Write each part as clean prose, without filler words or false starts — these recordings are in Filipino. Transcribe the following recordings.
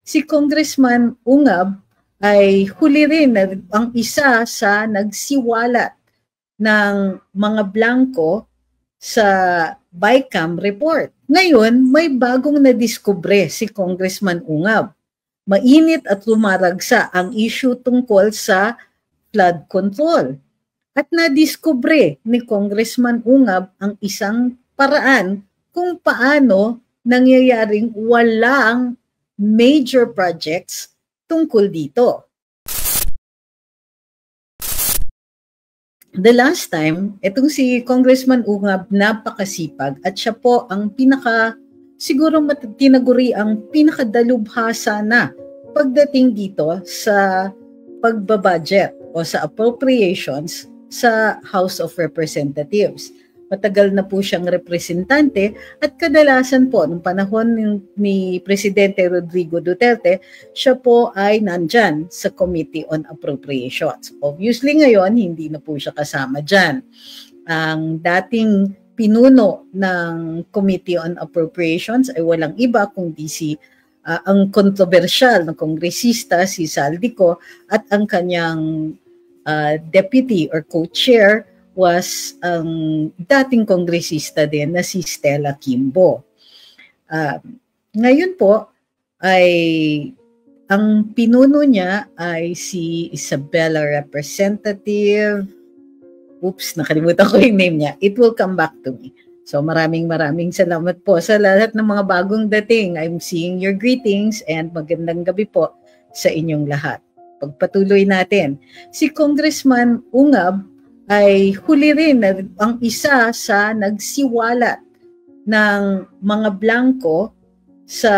si Congressman Ungab ay huli rin na ang isa sa nagsiwalat ng mga blanco sa BICAM report. Ngayon, may bagong nadiskubre si Congressman Ungab. Mainit at lumaragsa ang issue tungkol sa flood control. At nadiskubre ni Congressman Ungab ang isang paraan kung paano nangyayaring walang major projects tungkol dito. The last time, itong si Congressman Ungab napakasipag at siya po ang siguro tinaguri ang pinakadalubhasa na pagdating dito sa pagbabudget o sa appropriations sa House of Representatives. Matagal na po siyang representante at kadalasan po noong panahon ni Presidente Rodrigo Duterte, siya po ay nandyan sa Committee on Appropriations. Obviously ngayon, hindi na po siya kasama dyan. Ang dating pinuno ng Committee on Appropriations ay walang iba kundi ang kontrobersyal na kongresista si Saldico at ang kanyang deputy or co-chair was ang dating kongresista din na si Stella Kimbo. Ngayon po ay ang pinuno niya ay si Isabela Representative. Oops, nakalimutan ko yung name niya. It will come back to me. So maraming salamat po sa lahat ng mga bagong dating. I'm seeing your greetings and magandang gabi po sa inyong lahat. Pagpatuloy natin. Si Congressman Ungab ay huli rin na ang isa sa nagsiwalat ng mga blanco sa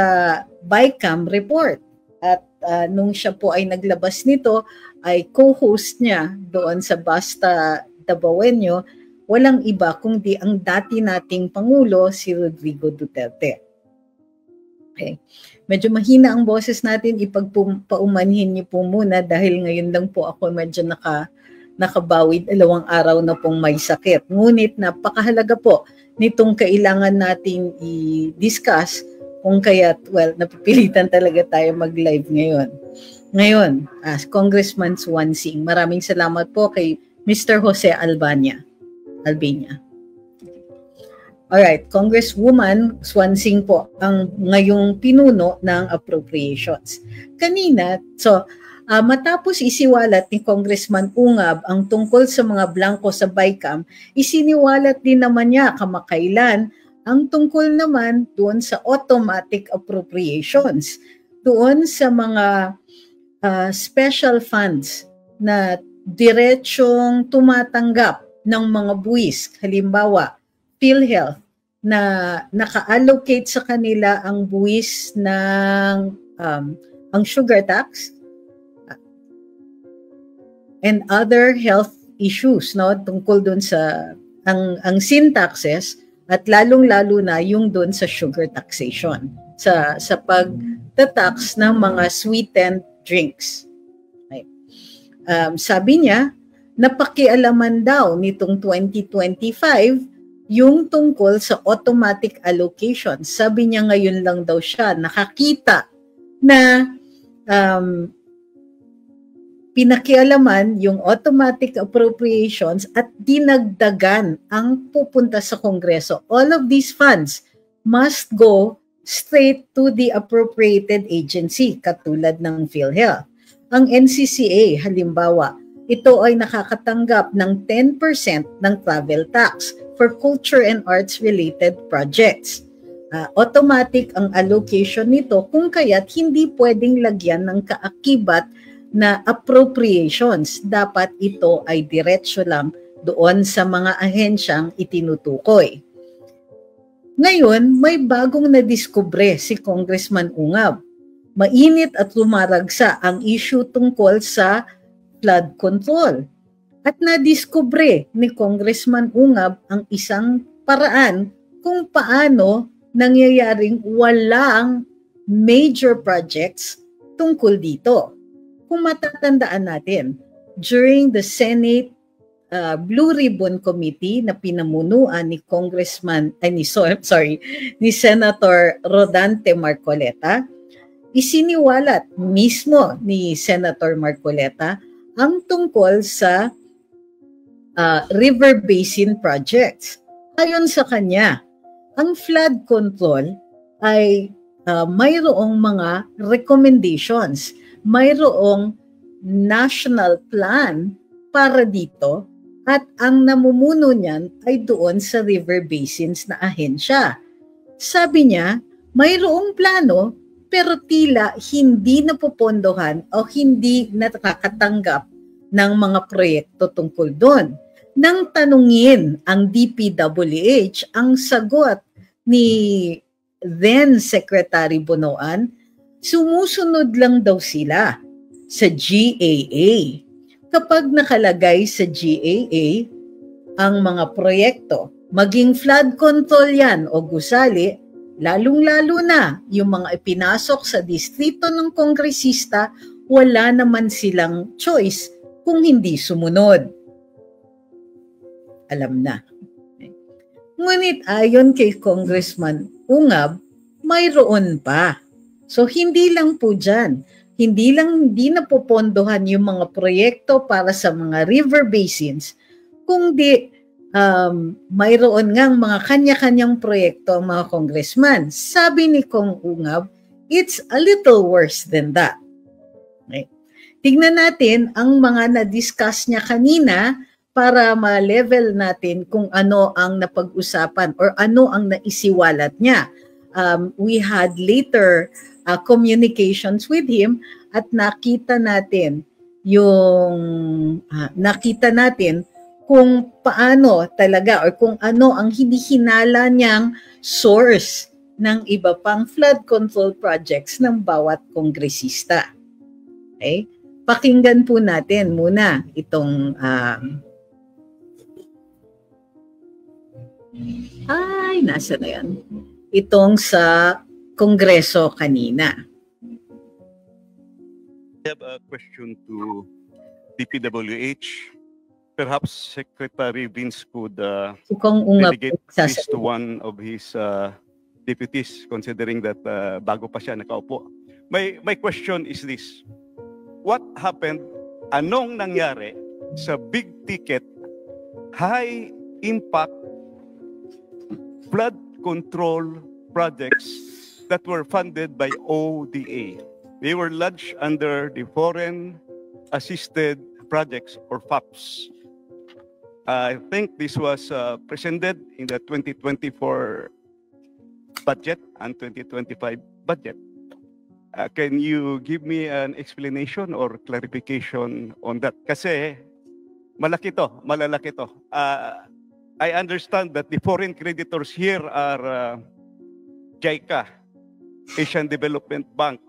BICAM report. At nung siya po ay naglabas nito, ay co-host niya doon sa Basta Dabawenyo, walang iba kundi ang dati nating Pangulo, si Rodrigo Duterte. Okay. Medyo mahina ang boses natin, ipagpaumanhin niyo po muna dahil ngayon lang po ako medyo nakabawid, 2 araw na pong may sakit. Ngunit napakahalaga po nitong kailangan nating i-discuss kung kaya't, napipilitan talaga tayo mag-live ngayon. Ngayon, as Congressman Swansing, maraming salamat po kay Mr. Jose Albania. Alright, Congresswoman Swansing po ang ngayong pinuno ng appropriations. Kanina, matapos isiwalat ni Congressman Ungab ang tungkol sa mga blanco sa BICAM, isiniwalat din naman niya kamakailan ang tungkol naman doon sa automatic appropriations, doon sa mga special funds na diretsyong tumatanggap ng mga buwis, halimbawa PhilHealth, na naka-allocate sa kanila ang buwis ng ang sugar tax and other health issues, no, tungkol doon sa ang sin taxes at lalong-lalo na yung doon sa sugar taxation, sa pagtatax ng mga sweetened drinks. Okay. Sabi niya, napakialaman daw nitong 2025 yung tungkol sa automatic allocation. Sabi niya ngayon lang daw siya nakakita na pinakialaman yung automatic appropriations at dinagdagan ang pupunta sa Kongreso. All of these funds must go straight to the appropriated agency, katulad ng PhilHealth. Ang NCCA, halimbawa, ito ay nakakatanggap ng 10% ng travel tax for culture and arts related projects. Automatic ang allocation nito kung kaya't hindi pwedeng lagyan ng kaakibat na appropriations. Dapat ito ay diretsyo lang doon sa mga ahensyang itinutukoy. Ngayon, may bagong nadiskubre si Congressman Ungab. Mainit at lumaragsa ang issue tungkol sa flood control. At nadiskubre ni Congressman Ungab ang isang paraan kung paano nangyayaring walang major projects tungkol dito. Kung matatandaan natin, during the Senate Blue Ribbon Committee na pinamunuan ni ni Senator Rodante Marcoleta, isiniwalat mismo ni Senator Marcoleta ang tungkol sa river basin projects. Ayon sa kanya, ang flood control ay mayroong mga recommendations, mayroong national plan para dito at ang namumuno niyan ay doon sa river basins na ahensya. Sabi niya, mayroong plano pero tila hindi napopondohan o hindi nakakatanggap ng mga proyekto tungkol doon. Nang tanungin ang DPWH, ang sagot ni then Secretary Bonoan, sumusunod lang daw sila sa GAA. Kapag nakalagay sa GAA ang mga proyekto, maging flood control yan o gusali, lalong-lalo na yung mga ipinasok sa distrito ng kongresista, wala naman silang choice kung hindi sumunod. Alam na. Ngunit ayon kay Congressman Ungab, mayroon pa. So hindi lang po dyan. Hindi napopondohan yung mga proyekto para sa mga river basins, kundi mayroon ngang mga kanya-kanyang proyekto ang mga congressman. Sabi ni Kong Ungab, it's a little worse than that. Okay. Tignan natin ang mga na-discuss niya kanina para ma-level natin kung ano ang napag-usapan or ano ang naisiwalat niya. We had later communications with him at nakita natin kung paano talaga or kung ano ang hinihinala niyang source ng iba pang flood control projects ng bawat kongresista. Okay? Pakinggan po natin muna itong nasa na yan? Itong sa Kongreso kanina. I have a question to DPWH. Perhaps Secretary Vince could delegate this to one of his deputies, considering that bago pa siya nakaupo. My question is this. What happened, anong nangyari sa big ticket, high impact flood control projects that were funded by ODA? They were lodged under the Foreign Assisted Projects or FAPs. I think this was presented in the 2024 budget and 2025 budget. Can you give me an explanation or clarification on that? Kasi malalaki to. I understand that the foreign creditors here are JICA, Asian Development Bank,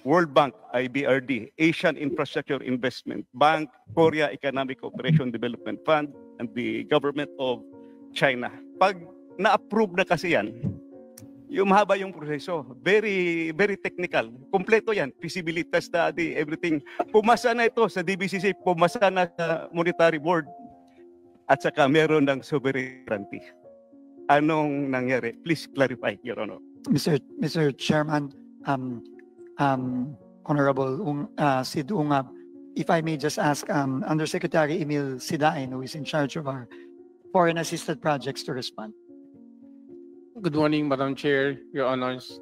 World Bank, IBRD, Asian Infrastructure Investment Bank, Korea Economic Cooperation Development Fund, and the government of China. Pag na-approve na kasi yan, yung mahaba yung proseso, very, very technical. Kompleto yan, feasibility study, everything. Pumasa na ito sa DBCC, pumasa na sa Monetary Board, at saka meron ng sovereignty. Anong nangyari? Please clarify, Your Honor. Mr. Chairman, Honorable Sid Ungab, if I may just ask Undersecretary Emil Sidain, who is in charge of our foreign assisted projects, to respond. Good morning, Madam Chair, Your Honors.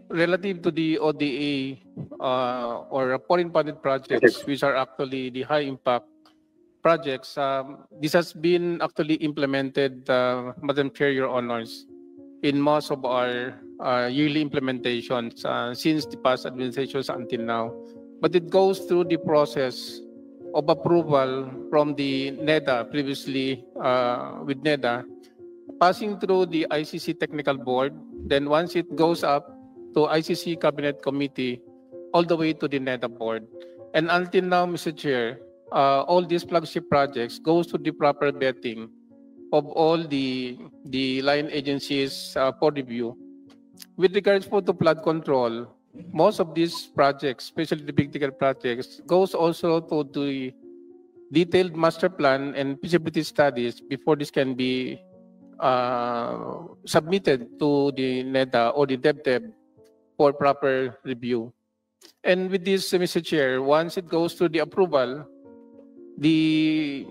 Relative to the ODA or foreign funded projects, which are actually the high impact projects, this has been actually implemented, Madam Chair, Your Honors, in most of our yearly implementations since the past administrations until now. But it goes through the process of approval from the NEDA, previously with NEDA, passing through the ICC Technical Board, then once it goes up to ICC Cabinet Committee, all the way to the NEDA Board. And until now, Mr. Chair, all these flagship projects goes to the proper vetting of all the line agencies for review. With regards to flood control, most of these projects, especially the big ticket projects, goes also to the detailed master plan and feasibility studies before this can be submitted to the NEDA or the DepDep for proper review. And with this, Mr. Chair, once it goes through the approval, the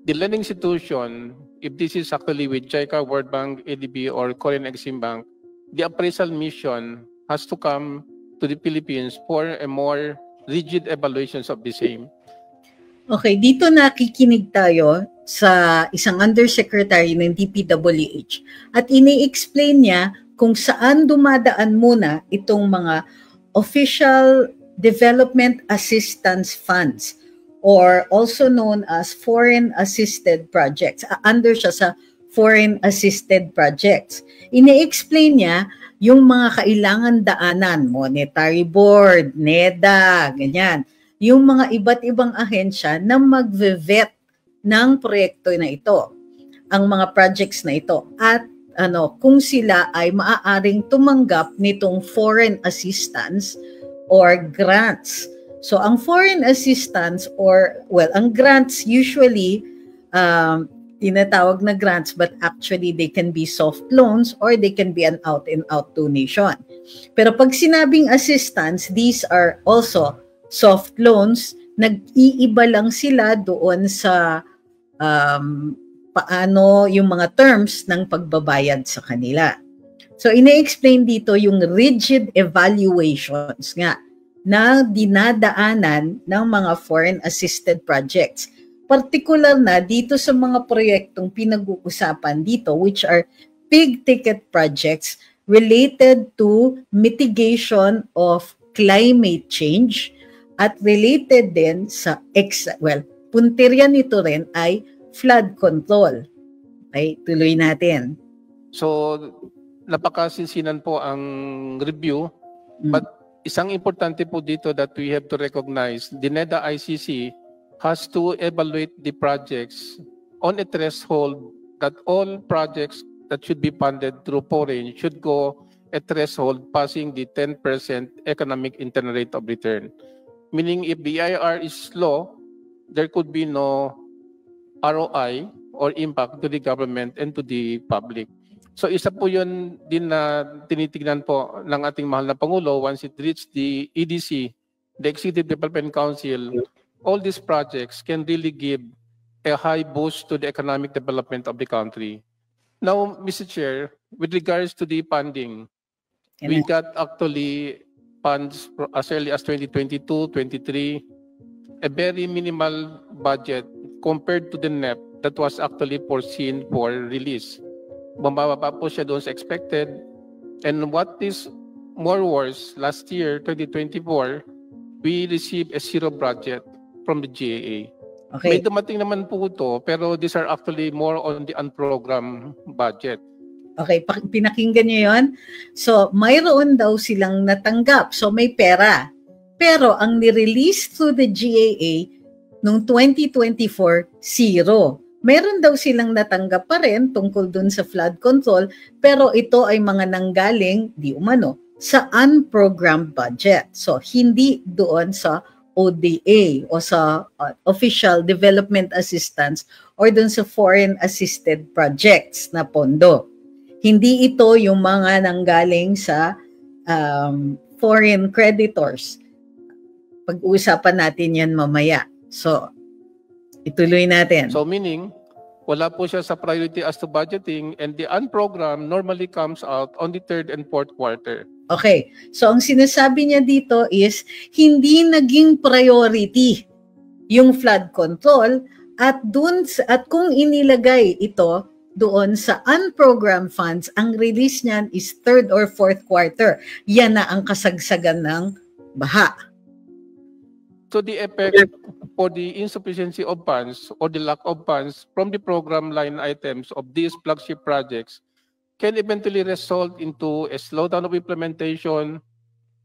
lending institution, if this is actually with JICA, World Bank, ADB, or Korean Exim Bank, the appraisal mission has to come to the Philippines for a more rigid evaluations of the same. Okay, dito nakikinig tayo sa isang undersecretary ng DPWH at ini-explain niya kung saan dumadaan muna itong mga official development assistance funds or also known as foreign assisted projects. Under siya sa foreign assisted projects. Ini-explain niya yung mga kailangan daanan, monetary board, NEDA, ganyan. Yung mga iba't ibang ahensya na mag-vet ng proyekto na ito, ang mga projects na ito, at kung sila ay maaaring tumanggap nitong foreign assistance or grants. So ang foreign assistance ang grants usually tinatawag na grants, but actually they can be soft loans or they can be an out-and-out donation. Pero pag sinabing assistance, these are also soft loans. Nag-iiba lang sila doon sa paano yung mga terms ng pagbabayad sa kanila. So ina-explain dito yung rigid evaluations nga na dinadaanan ng mga foreign assisted projects. Particular na dito sa mga proyektong pinag-uusapan dito, which are big ticket projects related to mitigation of climate change at related din sa punteriya nito rin ay flood control. Okay, tuloy natin. So napakasinsinan po ang review, but isang importante po dito that we have to recognize, the NEDA ICC has to evaluate the projects on a threshold that all projects that should be funded through foreign should go a threshold passing the 10% economic internal rate of return. Meaning if the IR is low, there could be no ROI or impact to the government and to the public. So isa po yun din na tinitignan po ng ating mahal na Pangulo once it reaches the EDC, the Executive Development Council. All these projects can really give a high boost to the economic development of the country. Now, Mr. Chair, with regards to the funding, we got actually funds as early as 2022, 23, a very minimal budget compared to the NEP that was actually foreseen for release. Bumababa po siya doon sa expected. And what is more worse, last year, 2024, we received a zero budget from the GAA. Okay. May dumating naman po ito, pero these are actually more on the unprogrammed budget. Okay, pinakinggan niyo yun? So, mayroon daw silang natanggap. So, may pera. Pero, ang nirelease through the GAA noong 2024, zero. Meron daw silang natanggap pa rin tungkol dun sa flood control, pero ito ay mga nanggaling, di umano, sa unprogrammed budget. So, hindi doon sa ODA o sa Official Development Assistance or dun sa Foreign Assisted Projects na pondo. Hindi ito yung mga nanggaling sa foreign creditors. Pag-uusapan natin yan mamaya. So, ituloy natin. So meaning, wala po siya sa priority as to budgeting, and the unprogrammed normally comes out on the third and fourth quarter. Okay. So ang sinasabi niya dito is hindi naging priority yung flood control at kung inilagay ito doon sa unprogrammed funds, ang release niyan is third or fourth quarter. Yan na ang kasagsagan ng baha. So the effect for the insufficiency of funds or the lack of funds from the program line items of these flagship projects can eventually result into a slowdown of implementation,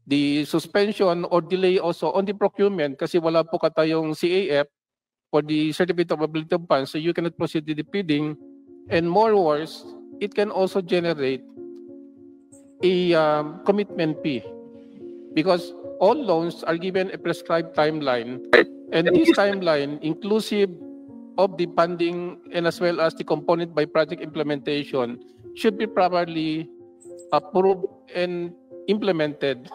the suspension or delay also on the procurement kasi wala po katayong CAF for the certificate of ability of funds, so you cannot proceed with the bidding. And more worse, it can also generate a commitment fee because all loans are given a prescribed timeline, and this timeline inclusive of the funding and as well as the component by project implementation should be properly approved and implemented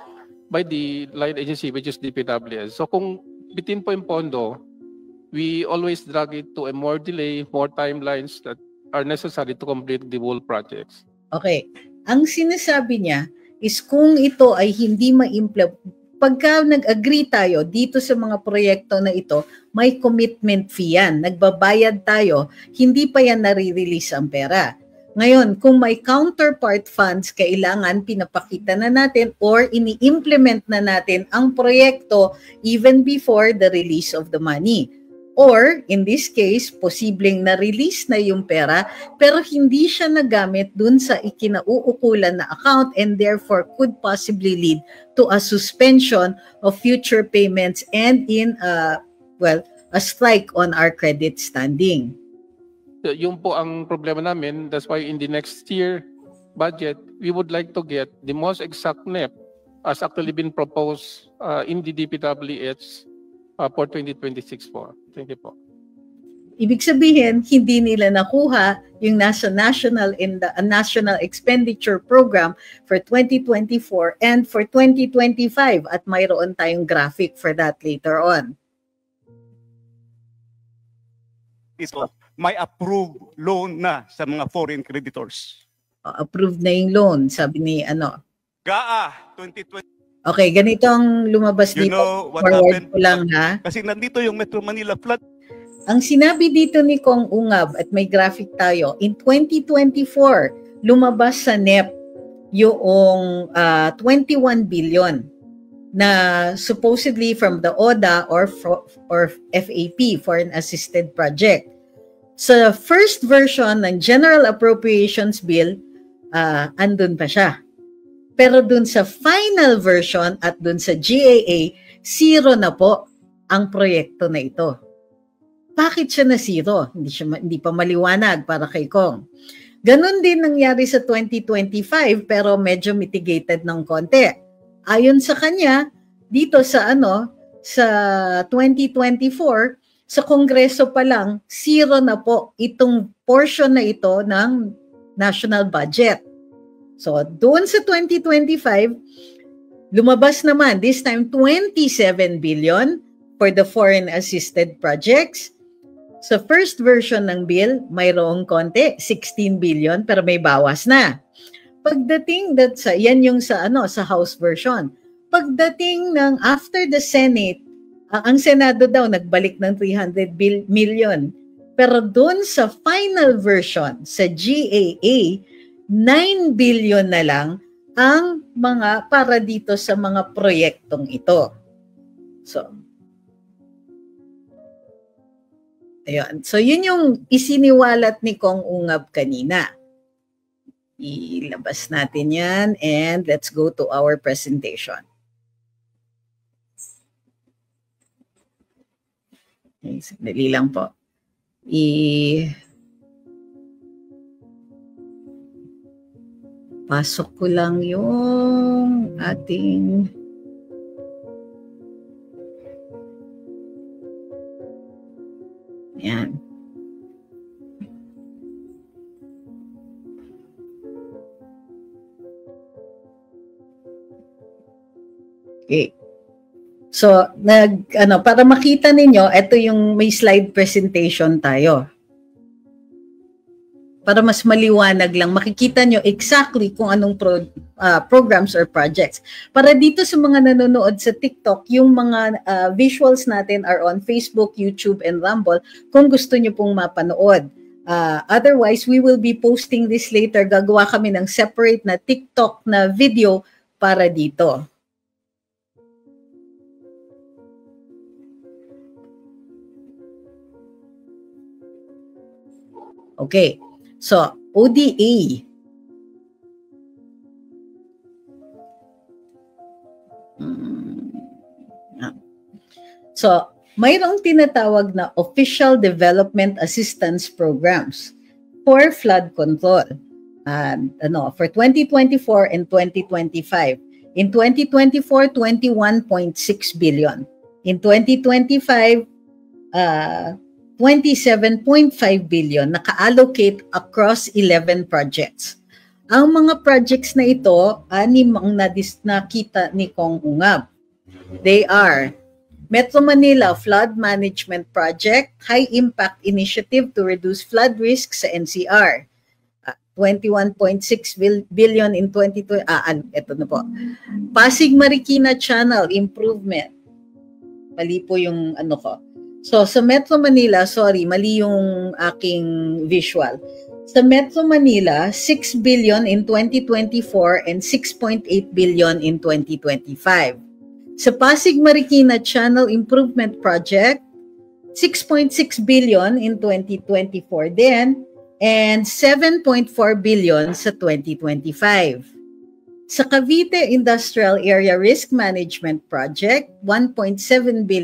by the line agency, which is DPWS. So kung bitin po yung pondo, we always drag it to a more delay, more timelines that are necessary to complete the whole projects. Okay. Ang sinasabi niya is kung ito ay hindi ma-implement, pagka nag-agree tayo dito sa mga proyekto na ito, may commitment fee yan. Nagbabayad tayo, hindi pa yan nare-release ang pera. Ngayon, kung may counterpart funds, kailangan pinapakita na natin or ini-implement na natin ang proyekto even before the release of the money. Or, in this case, posibleng na-release na yung pera, pero hindi siya nagamit dun sa ikinauukulan na account and therefore could possibly lead to a suspension of future payments and a strike on our credit standing. Yung po ang problema namin. That's why in the next year budget, we would like to get the most exact NEP as actually been proposed in the DPWH for 2026 po. Thank you po. Ibig sabihin, hindi nila nakuha yung national expenditure program for 2024 and for 2025 at mayroon tayong graphic for that later on. Ito, may approved loan na sa mga foreign creditors. Approved na yung loan, sabi ni GAA 2020. Okay, ganito ang lumabas dito. What forward happened? ko lang ha. Kasi nandito yung Metro Manila flood. Ang sinabi dito ni Kong Ungab at may graphic tayo, in 2024, lumabas sa NEP yung 21 billion na supposedly from the ODA or FAP, Foreign Assisted Project. Sa first version ng General Appropriations Bill, andun pa siya. Pero dun sa final version at dun sa GAA, zero na po ang proyekto na ito. Bakit siya na zero? Hindi pa maliwanag para kay Kong. Ganon din nangyari sa 2025 pero medyo mitigated ng konti. Ayon sa kanya, dito sa sa 2024, sa Kongreso pa lang, zero na po itong portion na ito ng national budget. So, doon sa 2025, lumabas naman, this time 27 billion for the foreign assisted projects. Sa first version ng bill, mayroong konti, 16 billion, pero may bawas na. Pagdating yan yung sa House version. Pagdating ng after the Senate, ang Senado daw nagbalik ng 300 million. Pero doon sa final version, sa GAA, 9 billion na lang ang mga para dito sa mga proyektong ito. So, ayun. So, yun yung isiniwalat ni Kong Ungab kanina. Ilabas natin yan and let's go to our presentation. Okay, sandali lang po. Pasok ko lang yung ating yan. Okay. So, para makita ninyo, ito yung may slide presentation tayo. Para mas maliwanag lang, makikita nyo exactly kung anong programs or projects. Para dito sa mga nanonood sa TikTok, yung mga visuals natin are on Facebook, YouTube, and Rumble kung gusto nyo pong mapanood. Otherwise, we will be posting this later. Gagawa kami ng separate na TikTok na video para dito. Okay. So, ODA. So, mayroong tinatawag na Official Development Assistance Programs for flood control. For 2024 and 2025. In 2024, 21.6 billion. In 2025, 27.5 billion naka-allocate across 11 projects. Ang mga projects na ito, anim ang nakita ni Kong Ungab. They are Metro Manila Flood Management Project, High Impact Initiative to Reduce Flood Risk sa NCR. 21.6 billion in 2020. Ito na po. Pasig Marikina Channel Improvement. Mali po yung ano ko. So, sa Metro Manila, sorry, mali yung aking visual. Sa Metro Manila, 6 billion in 2024 and 6.8 billion in 2025. Sa Pasig Marikina Channel Improvement Project, 6.6 billion in 2024 din, and 7.4 billion sa 2025. Sa Cavite Industrial Area Risk Management Project, 1.7 billion